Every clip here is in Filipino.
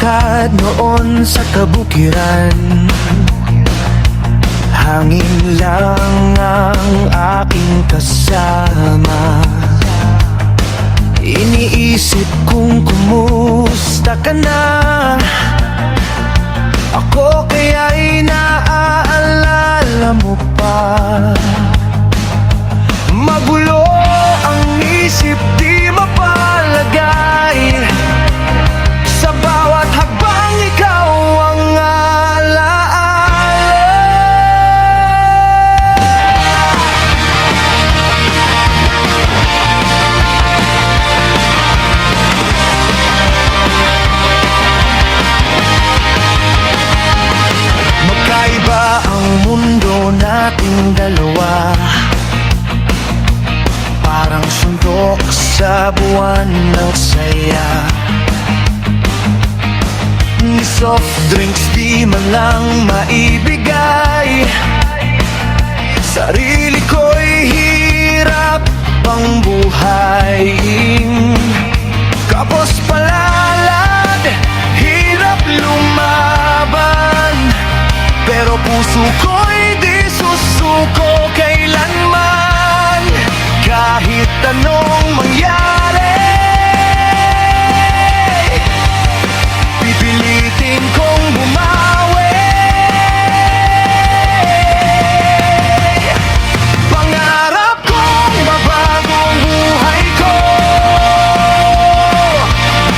naglalakad noon sa kabukiran, hangin lang ang aking kasama. Iniisip kung kumusta ka na, ako kaya'y naaalala mo pa. Magulo ang isip, di mapalagay, sa bawat hakbang ikaw ang alaala. Magkaiba ang mundo nating dalawa, parang sundok sa buwan ng saya. Ni soft drinks di man lang maibigay, sarili ko'y hirap pang buhayin. Kapos palalad, hirap lumaban, pero puso ko'y di susuko kailanman. Kahit anong mangyari, pipilitin kong bumawi. Pangarap kong mabago ang buhay ko,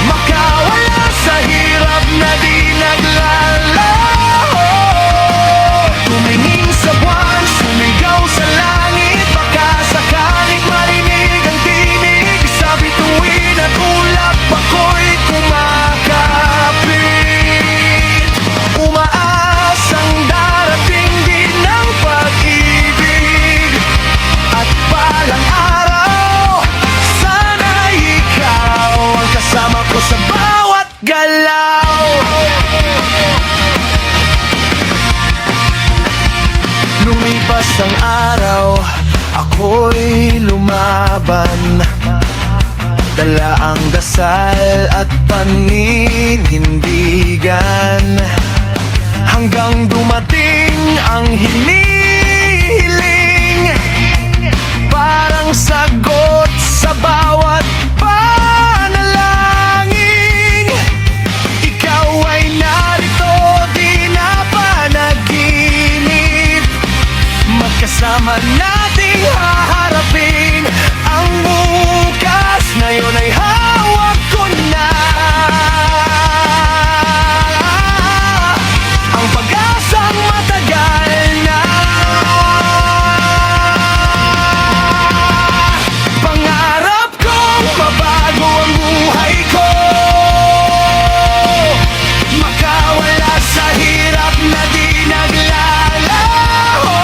makawala sa hirap na di naglalaho. Tumingin sa buwan, sumigaw sa langit, baka sakaling marinig ang tinig. Sa bituin at ulap ako'y kumakapit, umaasang darating din ang pag-ibig. At balang araw, sana'y ikaw ang kasama ko sa bawat galaw. Lumipas ang araw, ako'y lumaban, dala ang dasal at paninindigan, hanggang dumating ang hinihiling, parang sagot sa bawat panalangin. Ikaw ay narito, di na panaginip, magkasama nating haharapin ang bukas. Ngayon ay hawak ko na ang pag-asang matagal na. Pangarap kong mabago ang buhay ko, makawala sa hirap na di naglalaho.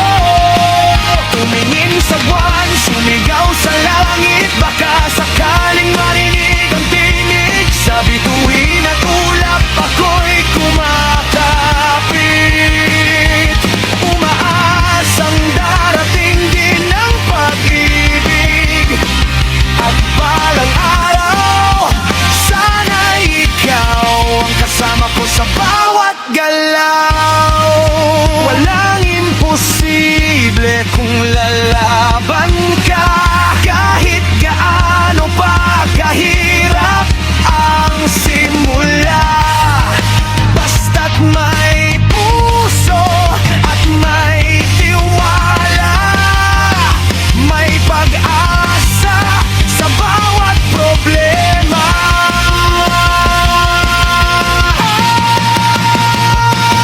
Tumingin sa buwan, sumigaw sa langit, baka sakaling marinig ang tinig. Sa bituin at ulap ako'y kumakapit, umaasang darating din ang pag-ibig. At balang araw, sana'y ikaw ang kasama ko sa bawat galaw. Walang imposible kung lalaban ka, kahit gaano pa kahirap ang simula. Basta't may puso at may tiwala, may pag-asa sa bawat problema.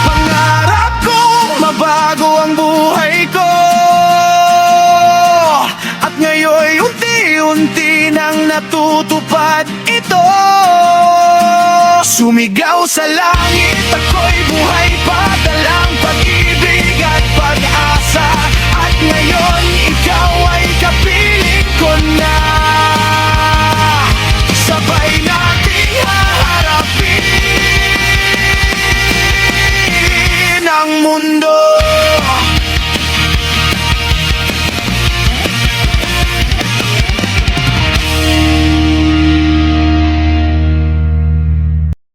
Pangarap kong mabago ang buhay ko, at ngayon'y unti-unti nang natutupad ito. Sumigaw sa langit, ako'y buhay pa, dalang pag-ibig at pag-asa. At ngayon, ikaw ay kapiling ko na, sabay nating haharapin ang mundo.